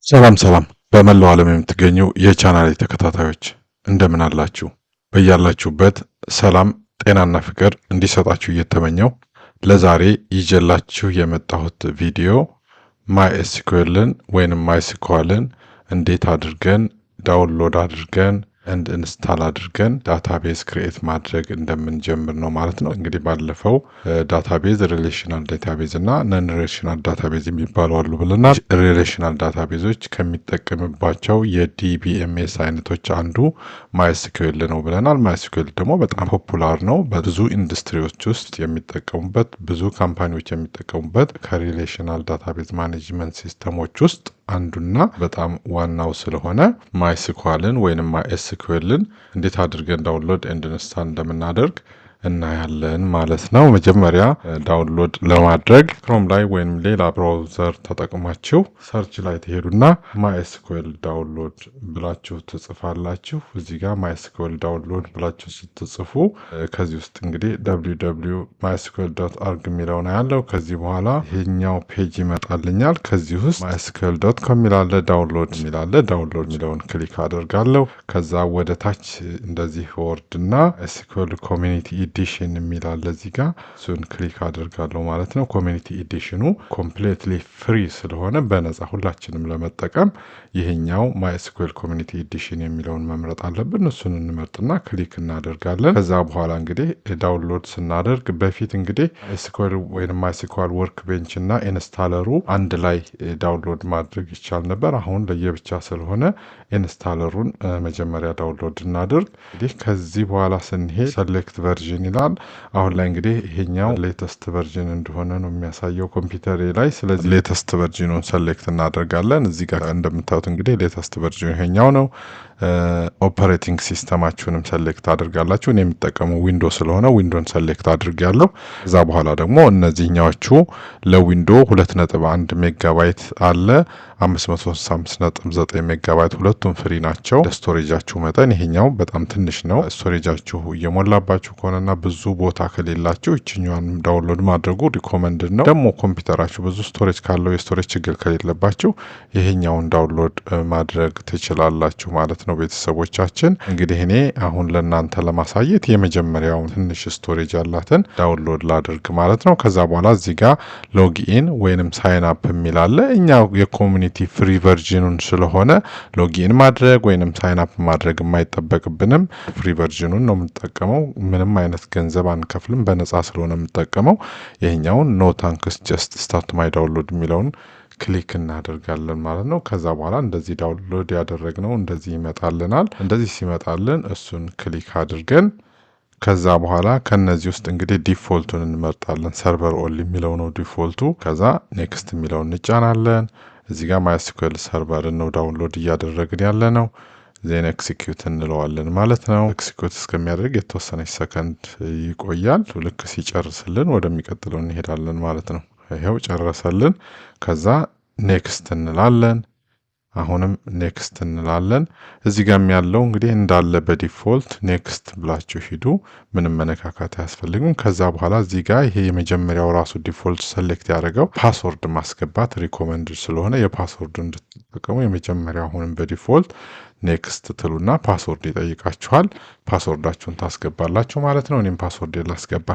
ሰላም በመላው ዓለም የምትገኙ የቻናሌ ተከታታዮች እንደምን አላችሁ? በያላችሁበት ሰላም ጤናና ፍቅር እንዲሰጣችሁ እየተመኘው ለዛሬ ይዤላችሁ የመጣሁት ቪዲዮ ማይኤስኪዩኤልን ወይንም ማይስኩዌልን እንዴት አድርገን ዳውንሎድ አድርገን ኢንስታል አድርገን ዳታቤዝ ክሬት ማድረግ እንደምንጀምር ነው ማለት ነው። እንግዲህ ባለፈው ዳታቤዝ ሪሌሽናል ዳታቤዝ እና ነን ሪሌሽናል ዳታቤዝ የሚባሉ አሉ ብለናል። ሪሌሽናል ዳታቤዞች ከሚጠቀምባቸው የዲቢኤምኤስ አይነቶች አንዱ ማይኤስኪዩኤል ነው ብለናል። ማይኤስኪዩኤል ደግሞ በጣም ፖፑላር ነው። በብዙ ኢንዱስትሪዎች ውስጥ የሚጠቀሙበት፣ ብዙ ካምፓኒዎች የሚጠቀሙበት ከሪሌሽናል ዳታቤዝ ማኔጅመንት ሲስተሞች ውስጥ አንዱና በጣም ዋናው ስለሆነ ማይስኩዌልን ወይንም ማይኤስኪዩኤልን እንዴት አድርገን ዳውንሎድ ኢንስታል እንደምናደርግ እናያለን ማለት ነው። መጀመሪያ ዳውንሎድ ለማድረግ ክሮም ላይ ወይም ሌላ ብራውዘር ተጠቅማችሁ ሰርች ላይ ትሄዱና ማይኤስኪዩኤል ዳውንሎድ ብላችሁ ትጽፋላችሁ። እዚህ ጋር ማይኤስኪዩኤል ዳውንሎድ ብላችሁ ስትጽፉ ከዚህ ውስጥ እንግዲህ www.mysql.org የሚለውን ያለው ከዚህ በኋላ ይሄኛው ፔጅ ይመጣልኛል። ከዚህ ውስጥ mysql.com የሚላለ ዳውንሎድ የሚላለ ዳውንሎድ የሚለውን ክሊክ አደርጋለሁ። ከዛ ወደ ታች እንደዚህ ወርድና ኤስኪዩኤል ኮሚኒቲ ኤዲሽን የሚላለ እዚህ ጋር እሱን ክሊክ አደርጋለሁ ማለት ነው። ኮሚኒቲ ኤዲሽኑ ኮምፕሊትሊ ፍሪ ስለሆነ በነፃ ሁላችንም ለመጠቀም ይሄኛው ማይኤስኪዩኤል ኮሚኒቲ ኤዲሽን የሚለውን መምረጥ አለብን። እሱን እንመርጥና ክሊክ እናደርጋለን። ከዛ በኋላ እንግዲህ ዳውንሎድ ስናደርግ በፊት እንግዲህ ኤስኪዩኤል ወይም ማይስኩዌል ወርክ ቤንች እና ኢንስታለሩ አንድ ላይ ዳውንሎድ ማድረግ ይቻል ነበር። አሁን ለየብቻ ስለሆነ ኢንስታለሩን መጀመሪያ ዳውንሎድ እናድርግ። እንግዲህ ከዚህ በኋላ ስንሄድ ሰሌክት ቨርዥን ይላል። አሁን ላይ እንግዲህ ይሄኛው ሌተስት ቨርዥን እንደሆነ ነው የሚያሳየው ኮምፒውተሬ ላይ። ስለዚህ ሌተስት ቨርዥኑን ሰሌክት እናደርጋለን። እዚህ ጋር እንደምታዩት እንግዲህ ሌተስት ቨርዥን ይሄኛው ነው። ኦፐሬቲንግ ሲስተማችሁንም ሰሌክት አድርጋላችሁ። እኔ የምጠቀመው ዊንዶ ስለሆነ ዊንዶን ሰሌክት አድርጋለሁ። ከዛ በኋላ ደግሞ እነዚህኛዎቹ ለዊንዶ 2.1 ሜጋባይት አለ፣ 565.9 ሜጋባይት ሁለቱም ፍሪ ናቸው። ለስቶሬጃችሁ መጠን ይሄኛው በጣም ትንሽ ነው። ስቶሬጃችሁ እየሞላባችሁ ከሆነና ብዙ ቦታ ከሌላችሁ ይችኛዋን ዳውንሎድ ማድረጉ ሪኮመንድድ ነው። ደግሞ ኮምፒውተራችሁ ብዙ ስቶሬጅ ካለው የስቶሬጅ ችግር ከሌለባችሁ ይሄኛውን ዳውንሎድ ማድረግ ትችላላችሁ ማለት ነው። ቤተሰቦቻችን እንግዲህ እኔ አሁን ለእናንተ ለማሳየት የመጀመሪያውን ትንሽ ስቶሬጅ ያላትን ዳውንሎድ ላድርግ ማለት ነው። ከዛ በኋላ እዚህ ጋር ሎጊኢን ወይንም ሳይን አፕ የሚላለ እኛ የኮሚኒቲ ፍሪ ቨርዥኑን ስለሆነ ሎጊኢን ማድረግ ወይንም ሳይን አፕ ማድረግ የማይጠበቅብንም ፍሪ ቨርዥኑን ነው የምንጠቀመው። ምንም አይነት ገንዘብ አንከፍልም፣ በነፃ ስለሆነ የምንጠቀመው። ይሄኛውን ኖ ታንክስ ጀስት ስታርት ማይ ዳውንሎድ የሚለውን ክሊክ እናደርጋለን ማለት ነው። ከዛ በኋላ እንደዚህ ዳውንሎድ ያደረግነው እንደዚህ ይመጣልናል። እንደዚህ ሲመጣልን እሱን ክሊክ አድርገን ከዛ በኋላ ከነዚህ ውስጥ እንግዲህ ዲፎልቱን እንመርጣለን። ሰርቨር ኦንሊ የሚለው ነው ዲፎልቱ። ከዛ ኔክስት የሚለውን እንጫናለን። እዚህ ጋር ማይኤስኪዩኤል ሰርቨርን ነው ዳውንሎድ እያደረግን ያለ ነው። ዜን ኤክሲኪዩት እንለዋለን ማለት ነው። ኤክሲኪዩት እስከሚያደርግ የተወሰነች ሰከንድ ይቆያል። ልክ ሲጨርስልን ወደሚቀጥለው እንሄዳለን ማለት ነው። ይሄው ጨረሰልን። ከዛ ኔክስት እንላለን። አሁንም ኔክስት እንላለን። እዚህ ጋር ያለው እንግዲህ እንዳለ በዲፎልት ኔክስት ብላችሁ ሂዱ። ምንም መነካካት አያስፈልግም። ከዛ በኋላ እዚህ ጋር ይሄ የመጀመሪያው ራሱ ዲፎልት ሰሌክት ያደረገው ፓስወርድ ማስገባት ሪኮመንድድ ስለሆነ የፓስወርድ እንድትጠቀሙ የመጀመሪያው አሁንም በዲፎልት ኔክስት ትሉና ፓስወርድ ይጠይቃችኋል። ፓስወርዳችሁን ታስገባላችሁ ማለት ነው። እኔም ፓስወርድ ላስገባ።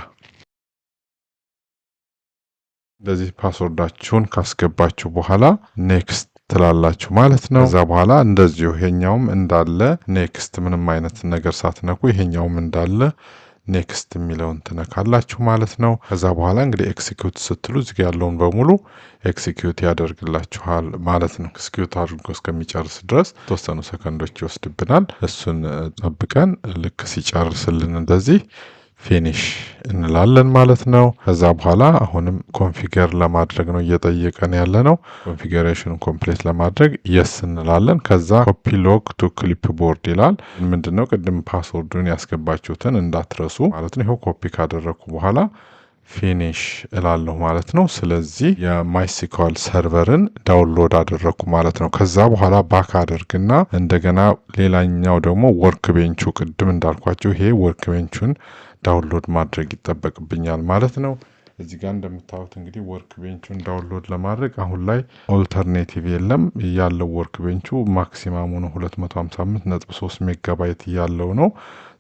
እንደዚህ ፓስወርዳችሁን ካስገባችሁ በኋላ ኔክስት ትላላችሁ ማለት ነው። ከዛ በኋላ እንደዚሁ ይሄኛውም እንዳለ ኔክስት፣ ምንም አይነት ነገር ሳትነኩ ይሄኛውም እንዳለ ኔክስት የሚለውን ትነካላችሁ ማለት ነው። ከዛ በኋላ እንግዲህ ኤክሲኪዩት ስትሉ እዚህ ያለውን በሙሉ ኤክሲኪዩት ያደርግላችኋል ማለት ነው። ኤክሲኪዩት አድርጎ እስከሚጨርስ ድረስ የተወሰኑ ሰከንዶች ይወስድብናል። እሱን ጠብቀን ልክ ሲጨርስልን እንደዚህ ፊኒሽ እንላለን ማለት ነው። ከዛ በኋላ አሁንም ኮንፊገር ለማድረግ ነው እየጠየቀን ያለ ነው። ኮንፊገሬሽኑን ኮምፕሌት ለማድረግ የስ እንላለን። ከዛ ኮፒ ሎግ ቱ ክሊፕ ቦርድ ይላል። ምንድነው? ቅድም ፓስወርዱን ያስገባችሁትን እንዳትረሱ ማለት ነው። ይኸው ኮፒ ካደረግኩ በኋላ ፊኒሽ እላለሁ ማለት ነው። ስለዚህ የማይስኩዌል ሰርቨርን ዳውንሎድ አደረግኩ ማለት ነው። ከዛ በኋላ ባክ አደርግና እንደገና ሌላኛው ደግሞ ወርክ ቤንቹ ቅድም እንዳልኳቸው ይሄ ወርክ ቤንቹን ዳውንሎድ ማድረግ ይጠበቅብኛል ማለት ነው። እዚህ ጋር እንደምታዩት እንግዲህ ወርክ ቤንቹን ዳውንሎድ ለማድረግ አሁን ላይ ኦልተርኔቲቭ የለም። ያለው ወርክ ቤንቹ ማክሲማሙ ነው 255.3 ሜጋባይት ያለው ነው።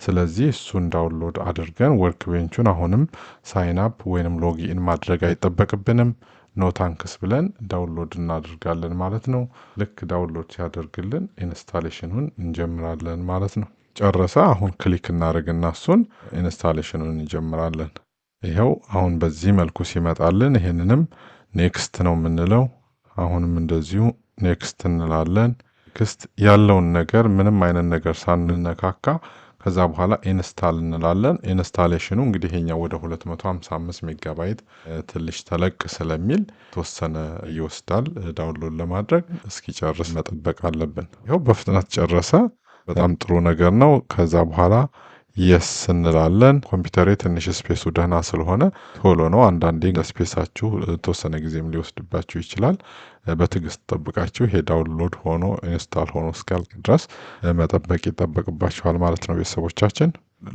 ስለዚህ እሱን ዳውንሎድ አድርገን ወርክ ቤንቹን አሁንም ሳይን አፕ ወይንም ሎጊኢን ማድረግ አይጠበቅብንም። ኖ ታንክስ ብለን ዳውንሎድ እናደርጋለን ማለት ነው። ልክ ዳውንሎድ ሲያደርግልን ኢንስታሌሽኑን እንጀምራለን ማለት ነው። ጨረሰ። አሁን ክሊክ እናደርግና እሱን ኢንስታሌሽኑን እንጀምራለን። ይኸው አሁን በዚህ መልኩ ሲመጣልን ይሄንንም ኔክስት ነው የምንለው። አሁንም እንደዚሁ ኔክስት እንላለን። ኔክስት ያለውን ነገር ምንም አይነት ነገር ሳንነካካ ከዛ በኋላ ኢንስታል እንላለን። ኢንስታሌሽኑ እንግዲህ ይሄኛው ወደ 255 ሜጋባይት ትንሽ ተለቅ ስለሚል ተወሰነ ይወስዳል ዳውንሎድ ለማድረግ። እስኪጨርስ መጠበቅ አለብን። ይኸው በፍጥነት ጨረሰ። በጣም ጥሩ ነገር ነው። ከዛ በኋላ የስ እንላለን። ኮምፒውተሬ ትንሽ ስፔሱ ደህና ስለሆነ ቶሎ ነው። አንዳንዴ ስፔሳችሁ ተወሰነ ጊዜም ሊወስድባችሁ ይችላል። በትዕግስት ጠብቃችሁ ይሄ ዳውንሎድ ሆኖ ኢንስታል ሆኖ እስኪያልቅ ድረስ መጠበቅ ይጠበቅባችኋል ማለት ነው ቤተሰቦቻችን።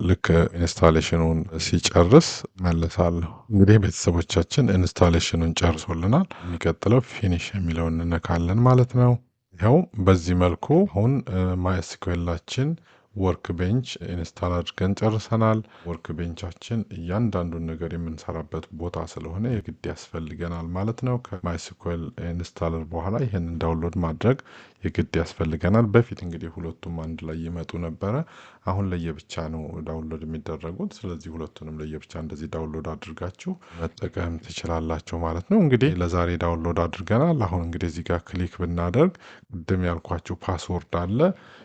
ልክ ኢንስታሌሽኑን ሲጨርስ መለሳለሁ። እንግዲህ ቤተሰቦቻችን ኢንስታሌሽኑን ጨርሶልናል። የሚቀጥለው ፊኒሽ የሚለውን እንነካለን ማለት ነው። ይኸው በዚህ መልኩ አሁን ማይስኩዌላችን ወርክ ቤንች ኢንስታል አድርገን ጨርሰናል። ወርክ ቤንቻችን እያንዳንዱን ነገር የምንሰራበት ቦታ ስለሆነ የግድ ያስፈልገናል ማለት ነው። ከማይስኩዌል ኢንስታለር በኋላ ይህንን ዳውንሎድ ማድረግ የግድ ያስፈልገናል። በፊት እንግዲህ ሁለቱም አንድ ላይ ይመጡ ነበረ። አሁን ለየብቻ ነው ዳውንሎድ የሚደረጉት። ስለዚህ ሁለቱንም ለየብቻ እንደዚህ ዳውንሎድ አድርጋችሁ መጠቀም ትችላላችሁ ማለት ነው። እንግዲህ ለዛሬ ዳውንሎድ አድርገናል። አሁን እንግዲህ እዚህ ጋር ክሊክ ብናደርግ ቅድም ያልኳችሁ ፓስወርድ አለ።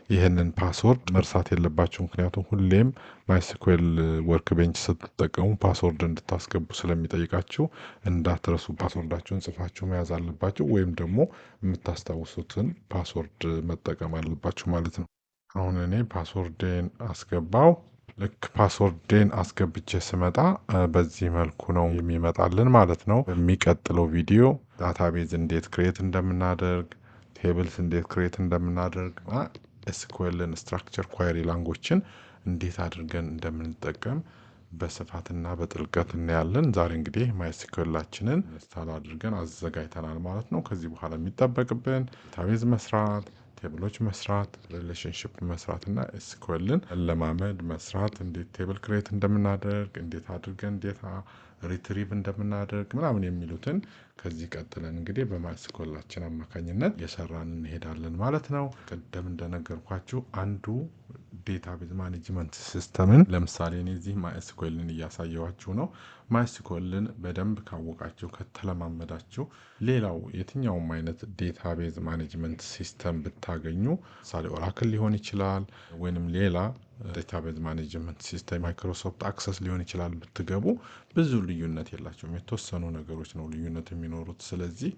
ይህንን ፓስወርድ መርሳት የለባችሁ። ምክንያቱም ሁሌም ማይስኩዌል ወርክ ቤንች ስትጠቀሙ ፓስወርድ እንድታስገቡ ስለሚጠይቃችሁ እንዳትረሱ። ፓስወርዳችሁን ጽፋችሁ መያዝ አለባችሁ፣ ወይም ደግሞ የምታስታውሱትን ፓስወርድ መጠቀም አለባችሁ ማለት ነው። አሁን እኔ ፓስወርዴን አስገባው። ልክ ፓስወርዴን አስገብቼ ስመጣ በዚህ መልኩ ነው የሚመጣልን ማለት ነው። በሚቀጥለው ቪዲዮ ዳታቤዝ እንዴት ክሬት እንደምናደርግ፣ ቴብልስ እንዴት ክሬት እንደምናደርግ፣ ኤስኩዌልን ስትራክቸር ኳሪ ላንጎችን እንዴት አድርገን እንደምንጠቀም በስፋትና በጥልቀት እናያለን። ዛሬ እንግዲህ ማይስኩዌላችንን ኢንስታል አድርገን አዘጋጅተናል ማለት ነው። ከዚህ በኋላ የሚጠበቅብን ዳታቤዝ መስራት፣ ቴብሎች መስራት፣ ሪሌሽንሽፕ መስራት እና ኤስኩዌልን ለማመድ መስራት፣ እንዴት ቴብል ክሬት እንደምናደርግ፣ እንዴት አድርገን ዴታ ሪትሪቭ እንደምናደርግ ምናምን የሚሉትን ከዚህ ቀጥለን እንግዲህ በማይስኩዌላችን አማካኝነት እየሰራን እንሄዳለን ማለት ነው። ቅድም እንደነገርኳችሁ አንዱ ዴታቤዝ ማኔጅመንት ሲስተምን ለምሳሌ እኔ እዚህ ማይስኩዌልን እያሳየኋችሁ ነው። ማይስኩዌልን በደንብ ካወቃችሁ ከተለማመዳችሁ ሌላው የትኛውም አይነት ዴታቤዝ ማኔጅመንት ሲስተም ብታገኙ ምሳሌ ኦራክል ሊሆን ይችላል፣ ወይንም ሌላ ዴታቤዝ ማኔጅመንት ሲስተም ማይክሮሶፍት አክሰስ ሊሆን ይችላል ብትገቡ ብዙ ልዩነት የላቸውም። የተወሰኑ ነገሮች ነው ልዩነት የሚኖሩት። ስለዚህ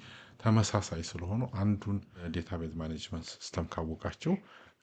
ተመሳሳይ ስለሆኑ አንዱን ዴታቤዝ ማኔጅመንት ሲስተም ካወቃችሁ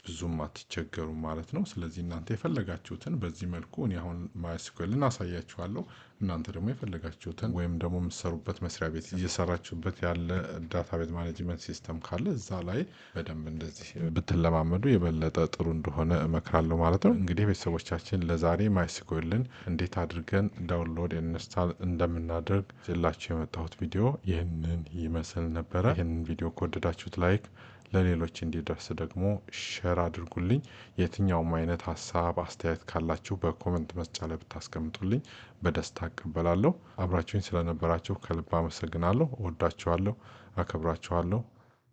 ብዙም አትቸገሩም ማለት ነው። ስለዚህ እናንተ የፈለጋችሁትን በዚህ መልኩ እኔ አሁን ማይስኩዌልን አሳያችኋለሁ። እናንተ ደግሞ የፈለጋችሁትን ወይም ደግሞ የምትሰሩበት መስሪያ ቤት እየሰራችሁበት ያለ ዳታቤዝ ማኔጅመንት ሲስተም ካለ እዛ ላይ በደንብ እንደዚህ ብትለማመዱ የበለጠ ጥሩ እንደሆነ እመክራለሁ ማለት ነው። እንግዲህ ቤተሰቦቻችን ለዛሬ ማይስኩዌልን እንዴት አድርገን ዳውንሎድ ኢንስታል እንደምናደርግ ይዤላችሁ የመጣሁት ቪዲዮ ይህንን ይመስል ነበረ። ይህንን ቪዲዮ ከወደዳችሁት ላይክ፣ ለሌሎች እንዲደርስ ደግሞ ሼር አድርጉልኝ። የትኛውም አይነት ሀሳብ አስተያየት ካላችሁ በኮመንት መስጫ ላይ ብታስቀምጡልኝ በደስታ እቀበላለሁ። አብራችሁኝ ስለነበራችሁ ከልብ አመሰግናለሁ። እወዳችኋለሁ፣ አከብራችኋለሁ።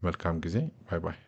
መልካም ጊዜ። ባይ ባይ።